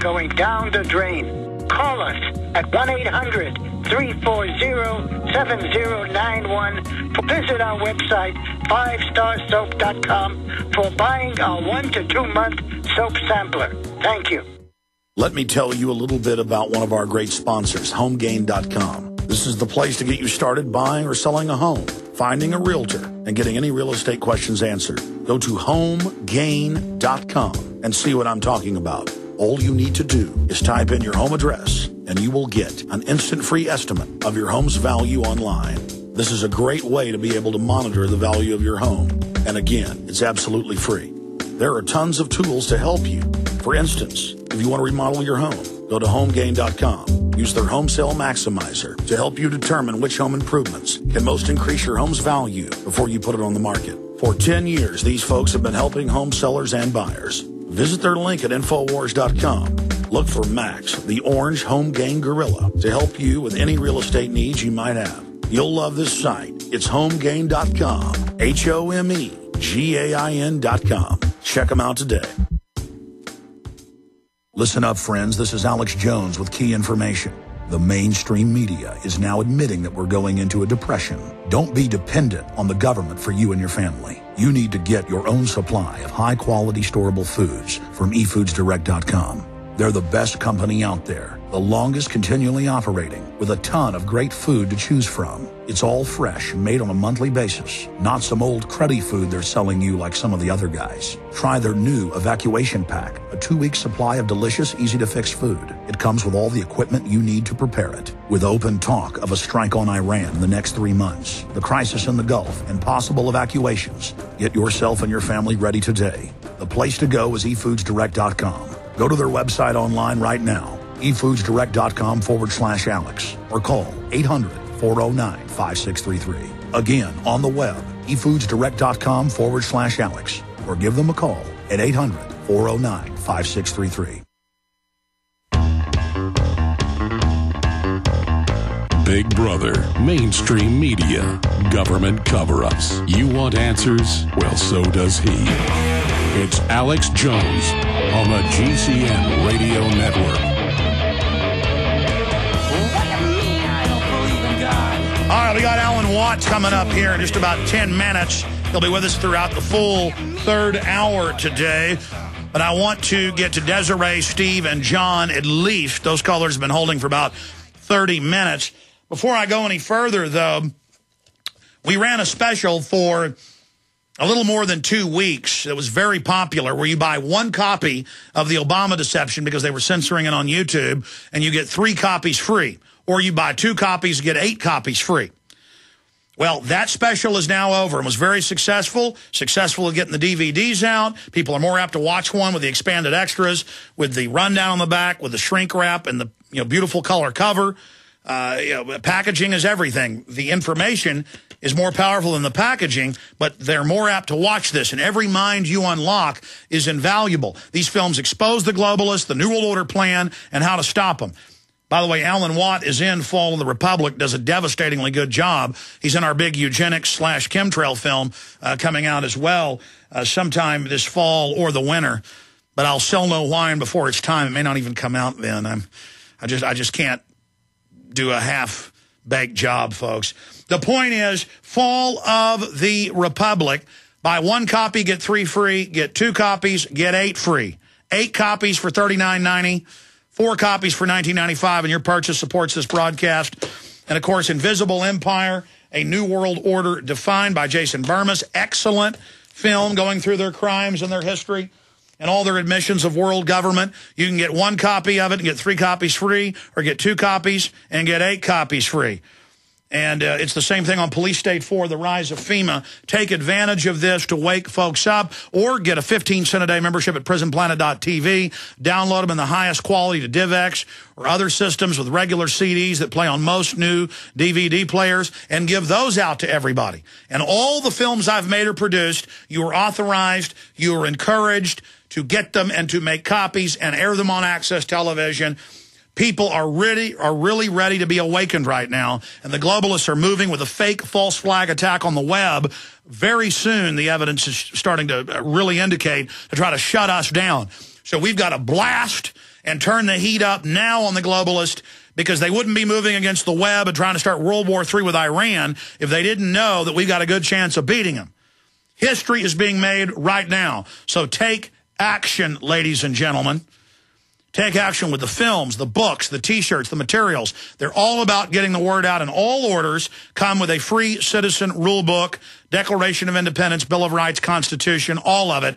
going down the drain. Call us at 1-800-340-7091. Visit our website, 5starsoap.com, for buying our 1 to 2 month soap sampler. Thank you. Let me tell you a little bit about one of our great sponsors, HomeGain.com. This is the place to get you started buying or selling a home, finding a realtor, and getting any real estate questions answered. Go to HomeGain.com and see what I'm talking about. All you need to do is type in your home address, and you will get an instant free estimate of your home's value online. This is a great way to be able to monitor the value of your home. And again, it's absolutely free. There are tons of tools to help you. For instance, if you want to remodel your home, go to HomeGain.com. Use their Home Sale Maximizer to help you determine which home improvements can most increase your home's value before you put it on the market. For 10 years, these folks have been helping home sellers and buyers. Visit their link at Infowars.com. Look for Max, the orange Home Gain Gorilla, to help you with any real estate needs you might have. You'll love this site. It's HomeGain.com. HomeGain.com. Check them out today. Listen up, friends. This is Alex Jones with key information. The mainstream media is now admitting that we're going into a depression. Don't be dependent on the government for you and your family. You need to get your own supply of high-quality storable foods from eFoodsDirect.com. They're the best company out there, the longest continually operating, with a ton of great food to choose from. It's all fresh, made on a monthly basis, not some old cruddy food they're selling you like some of the other guys. Try their new Evacuation Pack, a 2-week supply of delicious, easy-to-fix food. It comes with all the equipment you need to prepare it. With open talk of a strike on Iran in the next 3 months, the crisis in the Gulf, and possible evacuations, get yourself and your family ready today. The place to go is eFoodsDirect.com. Go to their website online right now, eFoodsDirect.com/Alex, or call 800-409-5633. Again, on the web, eFoodsDirect.com/Alex, or give them a call at 800-409-5633. Big Brother, mainstream media, government cover-ups. You want answers? Well, so does he. It's Alex Jones on the GCN Radio Network. All right, we got Alan Watts coming up here in just about 10 minutes. He'll be with us throughout the full third hour today. But I want to get to Desiree, Steve, and John at least. Those callers have been holding for about 30 minutes. Before I go any further, though, we ran a special for a little more than 2 weeks. It was very popular, where you buy 1 copy of The Obama Deception because they were censoring it on YouTube, and you get 3 copies free. Or you buy 2 copies, get 8 copies free. Well, that special is now over and was very successful. Successful at getting the DVDs out. People are more apt to watch one with the expanded extras, with the rundown on the back, with the shrink wrap and the beautiful color cover. Packaging is everything. The information is more powerful than the packaging, but they're more apt to watch this, and every mind you unlock is invaluable. These films expose the globalists, the New World Order plan, and how to stop them. By the way, Alan Watt is in Fall of the Republic, does a devastatingly good job. He's in our big eugenics/chemtrail film coming out as well sometime this fall or the winter. But I'll sell no wine before it's time. It may not even come out then. I just can't do a half-baked job, folks. The point is, Fall of the Republic. Buy 1 copy, get 3 free. Get 2 copies, get 8 free. 8 copies for $39.90. 4 copies for $19.95, and your purchase supports this broadcast. And, of course, Invisible Empire, A New World Order Defined by Jason Burmas. Excellent film going through their crimes and their history and all their admissions of world government. You can get 1 copy of it and get 3 copies free, or get 2 copies and get 8 copies free. And it's the same thing on Police State 4, The Rise of FEMA. Take advantage of this to wake folks up, or get a 15-cent-a-day membership at prisonplanet.tv. Download them in the highest quality to DivX or other systems with regular CDs that play on most new DVD players, and give those out to everybody. And all the films I've made or produced, you are authorized, you are encouraged to get them and to make copies and air them on Access Television. People are really ready to be awakened right now, and the globalists are moving with a fake false flag attack on the web. Very soon, the evidence is starting to really indicate to try to shut us down. So we've got to blast and turn the heat up now on the globalist, because they wouldn't be moving against the web and trying to start World War III with Iran if they didn't know that we've got a good chance of beating them. History is being made right now. So take action, ladies and gentlemen. Take action with the films, the books, the T-shirts, the materials. They're all about getting the word out, and all orders come with a free citizen rule book, Declaration of Independence, Bill of Rights, Constitution, all of it,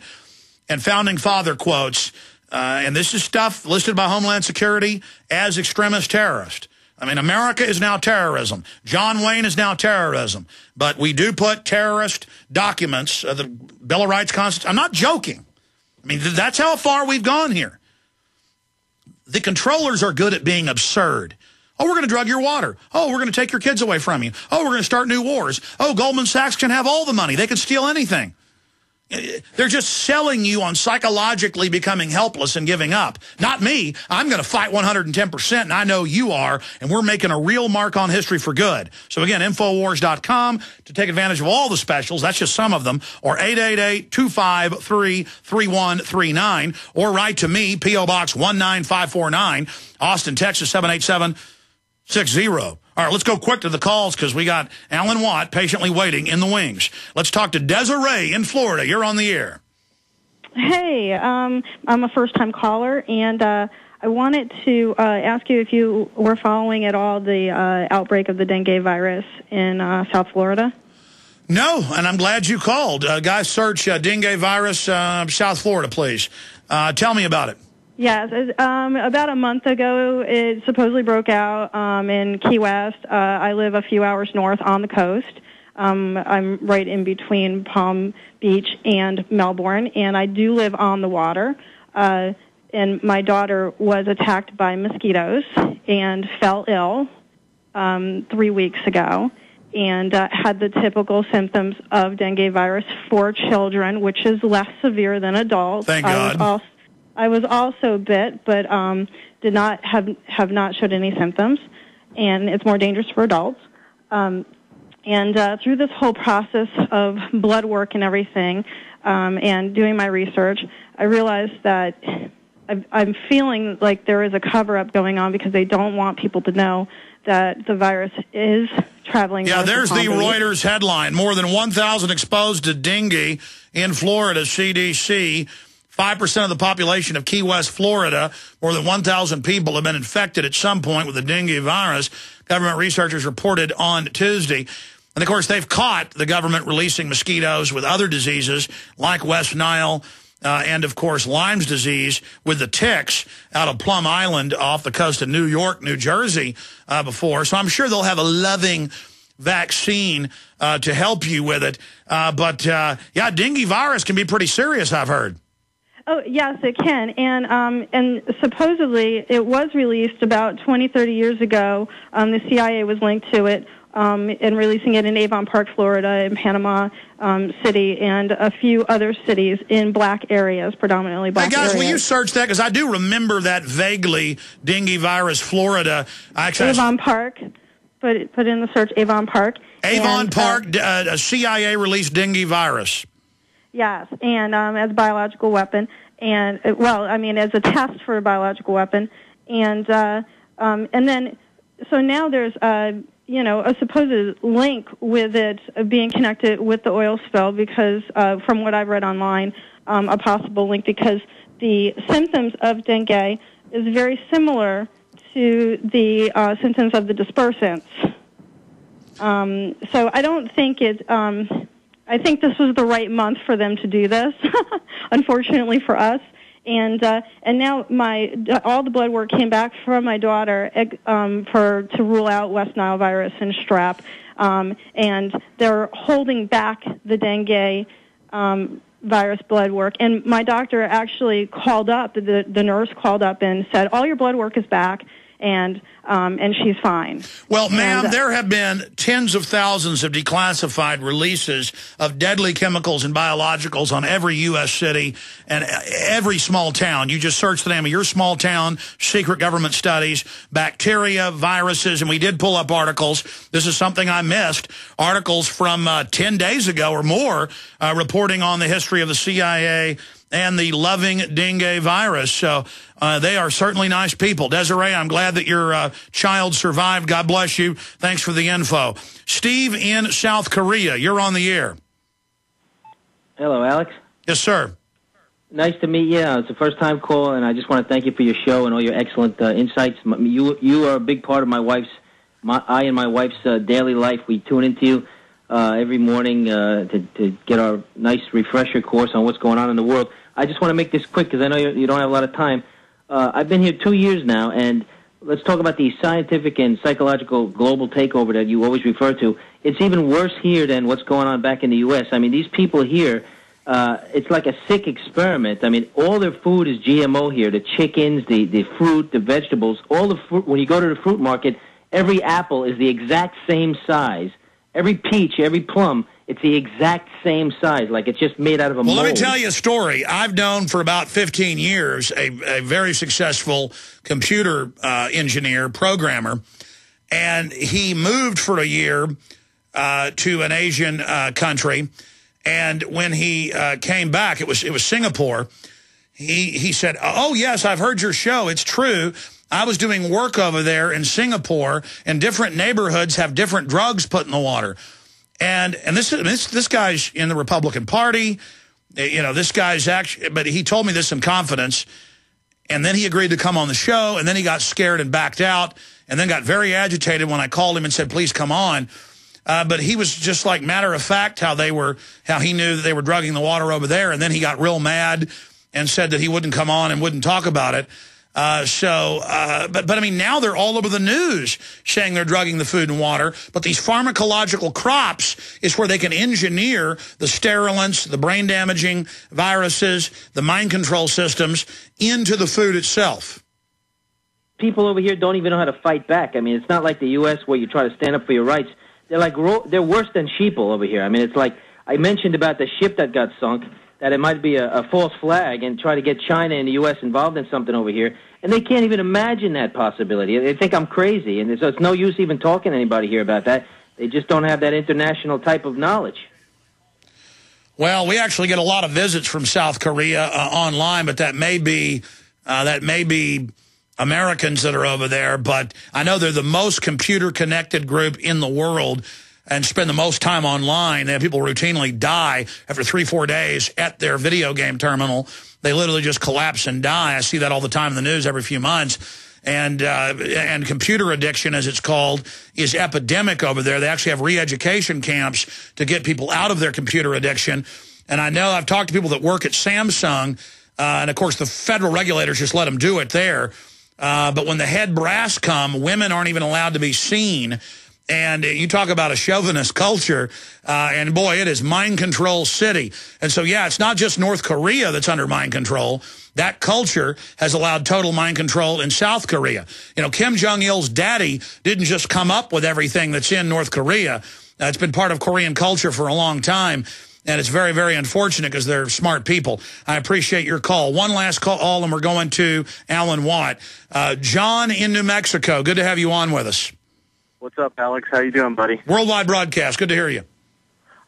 and Founding Father quotes. And this is stuff listed by Homeland Security as extremist terrorist. I mean, America is now terrorism. John Wayne is now terrorism. But we do put terrorist documents, the Bill of Rights, Constitution. I'm not joking. I mean, that's how far we've gone here. The controllers are good at being absurd. Oh, we're going to drug your water. Oh, we're going to take your kids away from you. Oh, we're going to start new wars. Oh, Goldman Sachs can have all the money. They can steal anything. They're just selling you on psychologically becoming helpless and giving up. Not me. I'm going to fight 110%, and I know you are, and we're making a real mark on history for good. So, again, Infowars.com to take advantage of all the specials. That's just some of them. Or 888-253-3139. Or write to me, P.O. Box 19549, Austin, Texas 78760. All right, let's go quick to the calls because we got Alan Watt patiently waiting in the wings. Let's talk to Desiree in Florida. You're on the air. Hey, I'm a first-time caller, and I wanted to ask you if you were following at all the outbreak of the dengue virus in South Florida. No, and I'm glad you called. Guys, search dengue virus South Florida, please. Tell me about it. Yes, about a month ago, it supposedly broke out in Key West. I live a few hours north on the coast. I'm right in between Palm Beach and Melbourne, and I do live on the water. And my daughter was attacked by mosquitoes and fell ill 3 weeks ago, and had the typical symptoms of dengue virus for children, which is less severe than adults. Thank God. I was also bit, but did not have not showed any symptoms, and it's more dangerous for adults. And through this whole process of blood work and everything, and doing my research, I realized that I'm feeling like there is a cover-up going on because they don't want people to know that the virus is traveling. Yeah, there's the Reuters headline. More than 1,000 exposed to dengue in Florida, CDC. 5% of the population of Key West, Florida, more than 1,000 people have been infected at some point with the dengue virus, government researchers reported on Tuesday. And, of course, they've caught the government releasing mosquitoes with other diseases like West Nile and, of course, Lyme's disease with the ticks out of Plum Island off the coast of New York, New Jersey before. So I'm sure they'll have a loving vaccine to help you with it. But, yeah, dengue virus can be pretty serious, I've heard. Oh, yes, it can. And supposedly it was released about 20, 30 years ago. The CIA was linked to it and releasing it in Avon Park, Florida, in Panama City, and a few other cities in black areas, predominantly black areas. Hey, guys, will you search that? Because I do remember that vaguely, dengue virus, Florida. Avon Park. Put in the search Avon Park. Avon Park, a CIA-released dengue virus. Yes, and as a biological weapon, and as a test for a biological weapon, and then so now there's a supposed link with it being connected with the oil spill because from what I've read online, a possible link because the symptoms of dengue is very similar to the symptoms of the dispersants. So I don't think I think this was the right month for them to do this, unfortunately for us. And now all the blood work came back from my daughter to rule out West Nile virus and strep, and they're holding back the dengue virus blood work. And my doctor actually called up, the nurse called up and said, all your blood work is back, and she's fine. Well, ma'am, there have been tens of thousands of declassified releases of deadly chemicals and biologicals on every U.S. city and every small town. You just search the name of your small town, secret government studies, bacteria, viruses, and we did pull up articles. This is something I missed. Articles from 10 days ago or more reporting on the history of the CIA and the loving dengue virus. So they are certainly nice people. Desiree, I'm glad that your child survived. God bless you. Thanks for the info. Steve in South Korea, you're on the air. Hello, Alex. Yes, sir. Nice to meet you. It's a first-time call, and I just want to thank you for your show and all your excellent insights. You are a big part of my wife's daily life. We tune into you every morning to get our nice refresher course on what's going on in the world. I just want to make this quick because I know you don't have a lot of time. I've been here 2 years now, and let's talk about the scientific and psychological global takeover that you always refer to. It's even worse here than what's going on back in the U.S. I mean, these people here, it's like a sick experiment. I mean, all their food is GMO here. The chickens, the fruit, the vegetables, all the fruit. When you go to the fruit market, every apple is the exact same size. Every peach, every plum, it's the exact same size, like it's just made out of a mold. Well, let me tell you a story. I've known for about 15 years a very successful computer engineer, programmer, and he moved for a year to an Asian country, and when he came back, it was Singapore, he said, oh, yes, I've heard your show. It's true. I was doing work over there in Singapore, and different neighborhoods have different drugs put in the water. And this guy's in the Republican Party. You know, this guy's actually, but he told me this in confidence, and then he agreed to come on the show, and then he got scared and backed out, and then got very agitated when I called him and said, please come on. But he was just like matter of fact how he knew that they were drugging the water over there, and then he got real mad and said that he wouldn't come on and wouldn't talk about it. But I mean, now they're all over the news saying they're drugging the food and water. But these pharmacological crops is where they can engineer the sterilants, the brain-damaging viruses, the mind control systems into the food itself. People over here don't even know how to fight back. I mean, it's not like the U.S. where you try to stand up for your rights. They're worse than sheeple over here. I mean, it's like I mentioned about the ship that got sunk, that it might be a false flag and try to get China and the U.S. involved in something over here. And they can't even imagine that possibility. They think I'm crazy. And so it's no use even talking to anybody here about that. They just don't have that international type of knowledge. Well, we actually get a lot of visits from South Korea online, but that may be Americans that are over there. But I know they're the most computer-connected group in the world and spend the most time online. They have people routinely die after 3-4 days at their video game terminal. They literally just collapse and die. I see that all the time in the news every few months. And computer addiction, as it's called, is epidemic over there. They actually have re-education camps to get people out of their computer addiction. And I know I've talked to people that work at Samsung, and of course the federal regulators just let them do it there. But when the head brass come, women aren't even allowed to be seen. And you talk about a chauvinist culture, and boy, it is mind control city. And so, yeah, it's not just North Korea that's under mind control. That culture has allowed total mind control in South Korea. You know, Kim Jong-il's daddy didn't just come up with everything that's in North Korea. It's been part of Korean culture for a long time. And it's very, very unfortunate because they're smart people. I appreciate your call. One last call, and we're going to Alan Watt. John in New Mexico, good to have you on with us. What's up, Alex? How you doing, buddy? Worldwide broadcast. Good to hear you.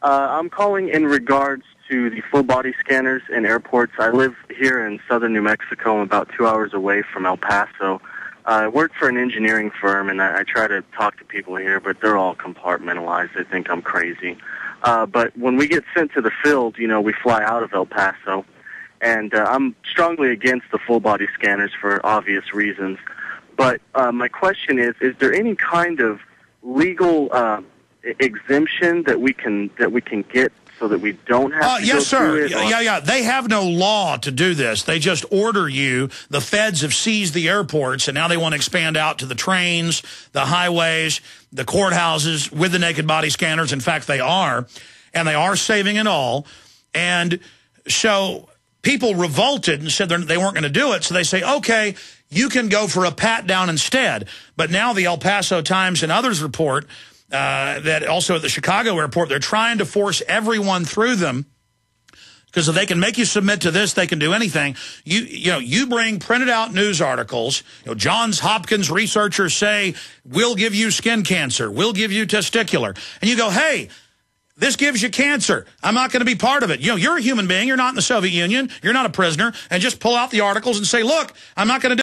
I'm calling in regards to the full body scanners in airports. I live here in southern New Mexico. I'm about 2 hours away from El Paso. I work for an engineering firm, and I try to talk to people here, but they're all compartmentalized. They think I'm crazy. But when we get sent to the field, you know, we fly out of El Paso, and I'm strongly against the full body scanners for obvious reasons. But my question is there any kind of legal exemption that we can get so that we don't have to yes, go sir. through it? Yeah. They have no law to do this. They just order you. The feds have seized the airports, and now they want to expand out to the trains, the highways, the courthouses with the naked body scanners. In fact, they are, and they are saving it all. And so people revolted and said they weren't going to do it. So they say, okay, you can go for a pat-down instead. But now the El Paso Times and others report that also at the Chicago airport, they're trying to force everyone through them because if they can make you submit to this, they can do anything. You bring printed out news articles. You know, Johns Hopkins researchers say, we'll give you skin cancer. We'll give you testicular. And you go, hey, this gives you cancer. I'm not going to be part of it. You know, you're a human being. You're not in the Soviet Union. You're not a prisoner. And just pull out the articles and say, look, I'm not going to do